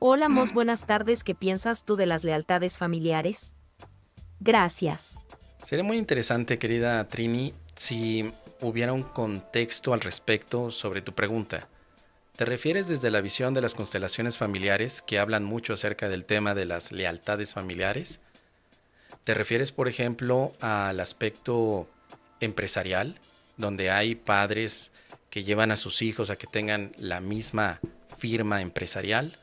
Hola Mos, buenas tardes. ¿Qué piensas tú de las lealtades familiares? Gracias. Sería muy interesante, querida Trini, si hubiera un contexto al respecto sobre tu pregunta. ¿Te refieres desde la visión de las constelaciones familiares que hablan mucho acerca del tema de las lealtades familiares? ¿Te refieres, por ejemplo, al aspecto empresarial, donde hay padres que llevan a sus hijos a que tengan la misma firma empresarial?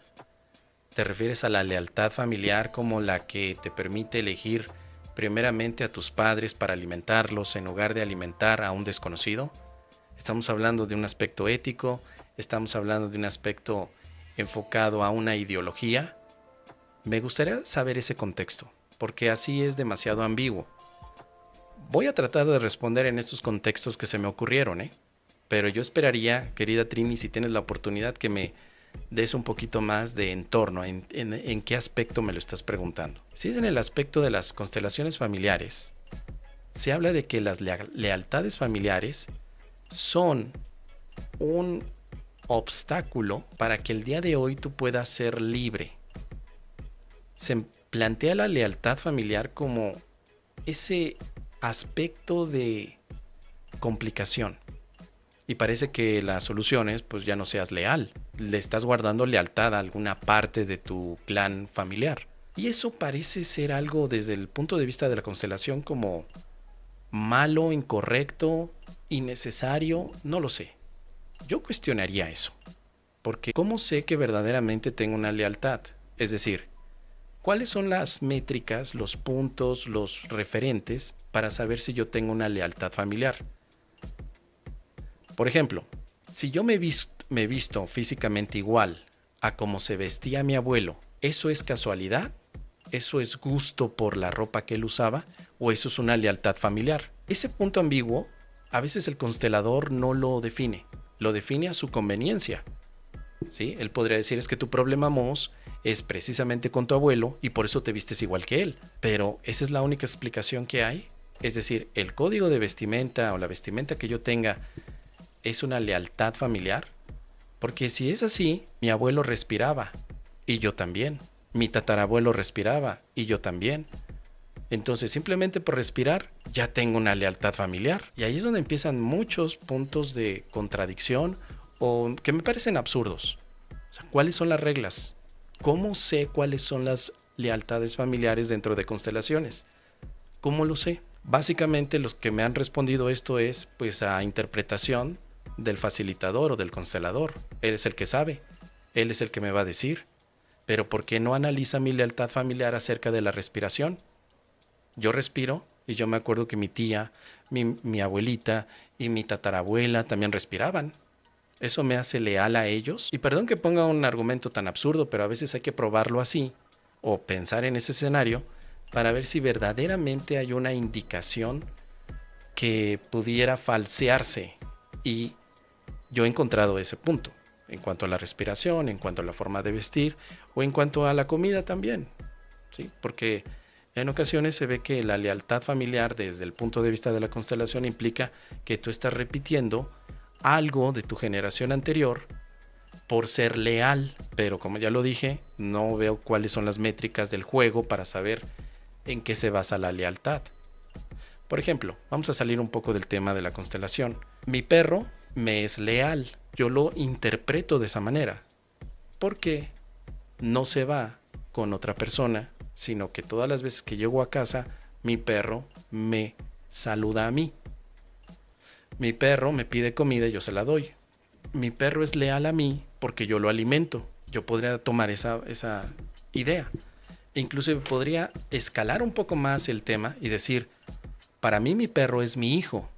¿Te refieres a la lealtad familiar como la que te permite elegir primeramente a tus padres para alimentarlos en lugar de alimentar a un desconocido? Estamos hablando de un aspecto ético, estamos hablando de un aspecto enfocado a una ideología. Me gustaría saber ese contexto, porque así es demasiado ambiguo. Voy a tratar de responder en estos contextos que se me ocurrieron, ¿eh? Pero yo esperaría, querida Trini, si tienes la oportunidad, que me des un poquito más de entorno, en qué aspecto me lo estás preguntando. Si es en el aspecto de las constelaciones familiares, se habla de que las lealtades familiares son un obstáculo para que el día de hoy tú puedas ser libre. Se plantea la lealtad familiar como ese aspecto de complicación. Y parece que la solución es, pues ya no seas leal. Le estás guardando lealtad a alguna parte de tu clan familiar. Y eso parece ser algo desde el punto de vista de la constelación como malo, incorrecto, innecesario, no lo sé. Yo cuestionaría eso. Porque ¿cómo sé que verdaderamente tengo una lealtad? Es decir, ¿cuáles son las métricas, los puntos, los referentes para saber si yo tengo una lealtad familiar? Por ejemplo, si yo me visto físicamente igual a como se vestía mi abuelo, ¿eso es casualidad? ¿Eso es gusto por la ropa que él usaba? ¿O eso es una lealtad familiar? Ese punto ambiguo, a veces el constelador no lo define a su conveniencia. ¿Sí? Él podría decir, es que tu problema, Mos, es precisamente con tu abuelo y por eso te vistes igual que él. Pero esa es la única explicación que hay. Es decir, el código de vestimenta o la vestimenta que yo tenga es una lealtad familiar. Porque si es así, mi abuelo respiraba y yo también. Mi tatarabuelo respiraba y yo también. Entonces, simplemente por respirar, ya tengo una lealtad familiar. Y ahí es donde empiezan muchos puntos de contradicción o que me parecen absurdos. O sea, ¿cuáles son las reglas? ¿Cómo sé cuáles son las lealtades familiares dentro de constelaciones? ¿Cómo lo sé? Básicamente los que me han respondido esto es pues a interpretación del facilitador o del constelador. Él es el que sabe, él es el que me va a decir. Pero ¿por qué no analiza mi lealtad familiar acerca de la respiración? Yo respiro y yo me acuerdo que mi tía, mi abuelita y mi tatarabuela también respiraban. Eso me hace leal a ellos. Y perdón que ponga un argumento tan absurdo, pero a veces hay que probarlo así o pensar en ese escenario para ver si verdaderamente hay una indicación que pudiera falsearse. Y yo he encontrado ese punto en cuanto a la respiración, en cuanto a la forma de vestir o en cuanto a la comida también, ¿sí? Porque en ocasiones se ve que la lealtad familiar desde el punto de vista de la constelación implica que tú estás repitiendo algo de tu generación anterior por ser leal, pero como ya lo dije, no veo cuáles son las métricas del juego para saber en qué se basa la lealtad. Por ejemplo, vamos a salir un poco del tema de la constelación. Mi perro me es leal, yo lo interpreto de esa manera, porque no se va con otra persona, sino que todas las veces que llego a casa, mi perro me saluda a mí. Mi perro me pide comida y yo se la doy. Mi perro es leal a mí porque yo lo alimento. Yo podría tomar esa idea. E incluso podría escalar un poco más el tema y decir, para mí mi perro es mi hijo.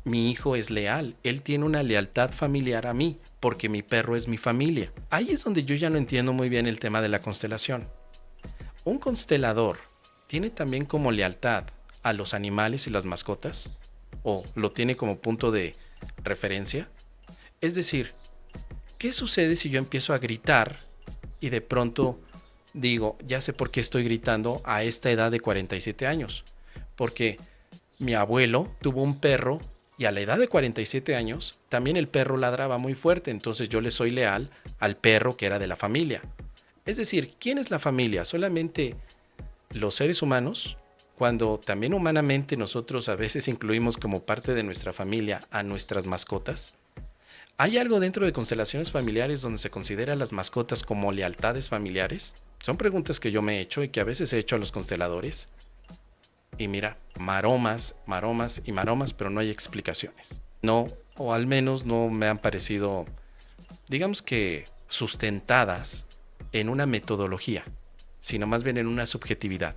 Mi hijo es leal. Él tiene una lealtad familiar a mí porque mi perro es mi familia. Ahí es donde yo ya no entiendo muy bien el tema de la constelación. ¿Un constelador tiene también como lealtad a los animales y las mascotas? ¿O lo tiene como punto de referencia? Es decir, ¿qué sucede si yo empiezo a gritar y de pronto digo, ya sé por qué estoy gritando a esta edad de 47 años? Porque mi abuelo tuvo un perro y a la edad de 47 años también el perro ladraba muy fuerte, entonces yo le soy leal al perro que era de la familia. Es decir, ¿quién es la familia? ¿Solamente los seres humanos? Cuando también humanamente nosotros a veces incluimos como parte de nuestra familia a nuestras mascotas. ¿Hay algo dentro de constelaciones familiares donde se considera a las mascotas como lealtades familiares? Son preguntas que yo me he hecho y que a veces he hecho a los consteladores. Y mira, maromas, maromas y maromas, pero no hay explicaciones. No, o al menos no me han parecido, digamos que sustentadas en una metodología, sino más bien en una subjetividad.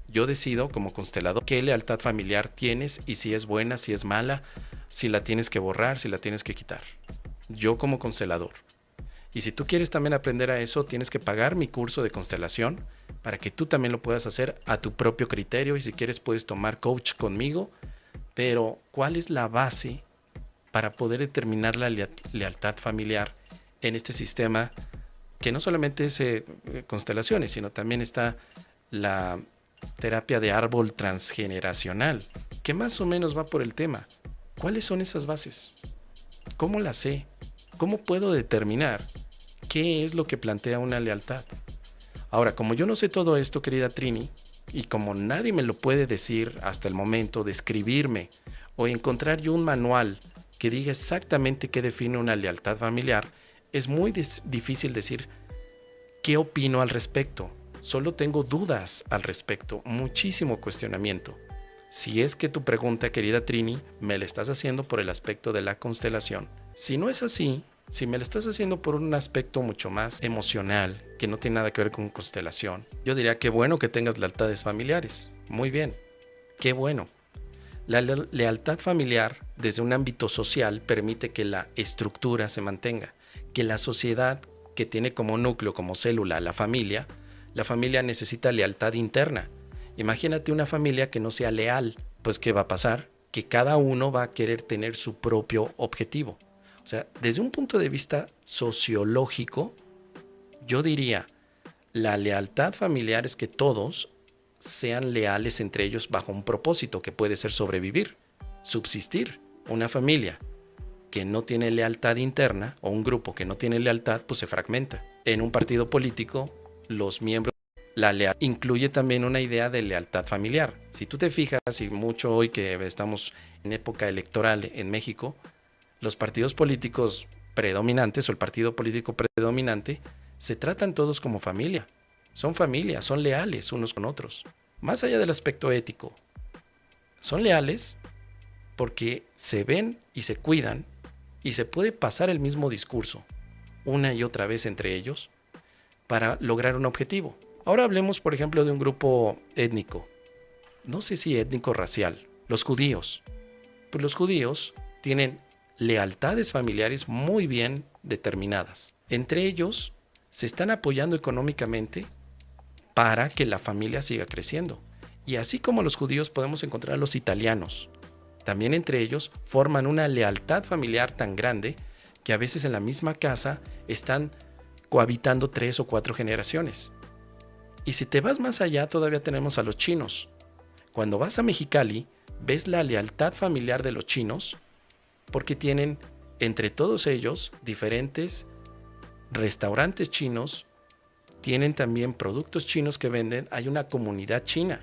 Yo decido como constelador qué lealtad familiar tienes y si es buena, si es mala, si la tienes que borrar, si la tienes que quitar. Yo como constelador. Y si tú quieres también aprender a eso, tienes que pagar mi curso de constelación para que tú también lo puedas hacer a tu propio criterio y si quieres puedes tomar coach conmigo. Pero ¿cuál es la base para poder determinar la lealtad familiar en este sistema que no solamente es constelaciones, sino también está la terapia de árbol transgeneracional, que más o menos va por el tema? ¿Cuáles son esas bases? ¿Cómo las sé? ¿Cómo puedo determinar qué es lo que plantea una lealtad? Ahora, como yo no sé todo esto, querida Trini, y como nadie me lo puede decir hasta el momento, describirme o encontrar yo un manual que diga exactamente qué define una lealtad familiar, es muy difícil decir qué opino al respecto. Solo tengo dudas al respecto, muchísimo cuestionamiento. Si es que tu pregunta, querida Trini, me la estás haciendo por el aspecto de la constelación. Si no es así, si me la estás haciendo por un aspecto mucho más emocional, que no tiene nada que ver con constelación, yo diría que bueno que tengas lealtades familiares. Muy bien, qué bueno. La lealtad familiar desde un ámbito social permite que la estructura se mantenga, que la sociedad que tiene como núcleo, como célula, la familia necesita lealtad interna. Imagínate una familia que no sea leal, pues ¿qué va a pasar? Que cada uno va a querer tener su propio objetivo. O sea, desde un punto de vista sociológico, yo diría, la lealtad familiar es que todos sean leales entre ellos bajo un propósito que puede ser sobrevivir, subsistir. Una familia que no tiene lealtad interna o un grupo que no tiene lealtad, pues se fragmenta. En un partido político, los miembros, la lealtad incluye también una idea de lealtad familiar. Si tú te fijas, y mucho hoy que estamos en época electoral en México, los partidos políticos predominantes o el partido político predominante se tratan todos como familia. Son familia, son leales unos con otros. Más allá del aspecto ético, son leales porque se ven y se cuidan y se puede pasar el mismo discurso una y otra vez entre ellos para lograr un objetivo. Ahora hablemos, por ejemplo, de un grupo étnico. No sé si étnico racial. Los judíos. Pues los judíos tienen lealtades familiares muy bien determinadas. Entre ellos se están apoyando económicamente para que la familia siga creciendo. Y así como los judíos podemos encontrar a los italianos. También entre ellos forman una lealtad familiar tan grande que a veces en la misma casa están cohabitando 3 o 4 generaciones. Y si te vas más allá, todavía tenemos a los chinos. Cuando vas a Mexicali, ves la lealtad familiar de los chinos porque tienen entre todos ellos diferentes restaurantes chinos, tienen también productos chinos que venden, hay una comunidad china.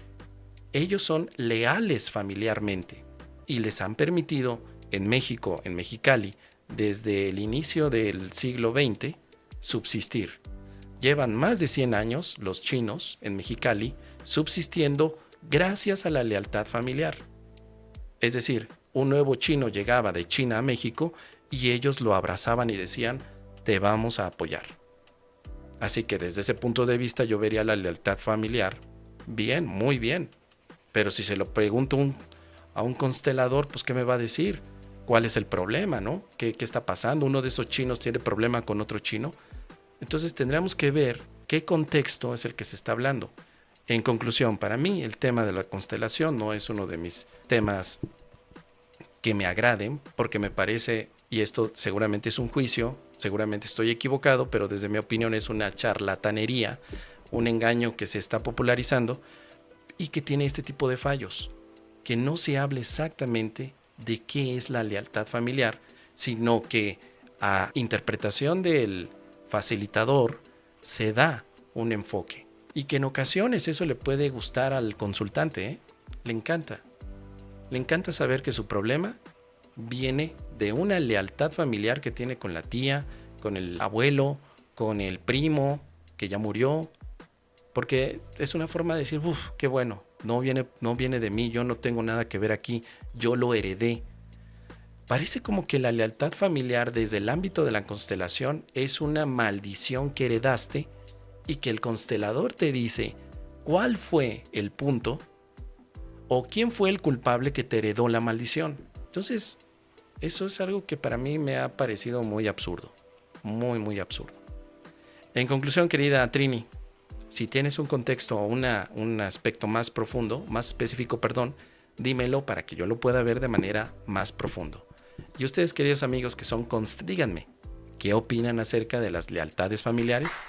Ellos son leales familiarmente y les han permitido en México, en Mexicali, desde el inicio del siglo XX, subsistir. Llevan más de 100 años los chinos en Mexicali subsistiendo gracias a la lealtad familiar. Es decir, un nuevo chino llegaba de China a México y ellos lo abrazaban y decían, te vamos a apoyar. Así que desde ese punto de vista yo vería la lealtad familiar bien, muy bien. Pero si se lo pregunto a un constelador, pues ¿qué me va a decir? ¿Cuál es el problema, no? ¿Qué está pasando? ¿Uno de esos chinos tiene problema con otro chino? Entonces tendríamos que ver qué contexto es el que se está hablando. En conclusión, para mí el tema de la constelación no es uno de mis temas que me agraden, porque me parece, y esto seguramente es un juicio, seguramente estoy equivocado, pero desde mi opinión es una charlatanería, un engaño que se está popularizando y que tiene este tipo de fallos, que no se hable exactamente de qué es la lealtad familiar, sino que a interpretación del facilitador se da un enfoque. Y que en ocasiones eso le puede gustar al consultante, ¿eh? Le encanta. Le encanta saber que su problema viene de una lealtad familiar que tiene con la tía, con el abuelo, con el primo que ya murió. Porque es una forma de decir, uff, qué bueno, no viene de mí, yo no tengo nada que ver aquí, yo lo heredé. Parece como que la lealtad familiar desde el ámbito de la constelación es una maldición que heredaste y que el constelador te dice cuál fue el punto o quién fue el culpable que te heredó la maldición. Entonces, eso es algo que para mí me ha parecido muy absurdo, muy, muy absurdo. En conclusión, querida Trini, si tienes un contexto o un aspecto más profundo, más específico, dímelo para que yo lo pueda ver de manera más profundo. Y ustedes, queridos amigos que son díganme, ¿qué opinan acerca de las lealtades familiares?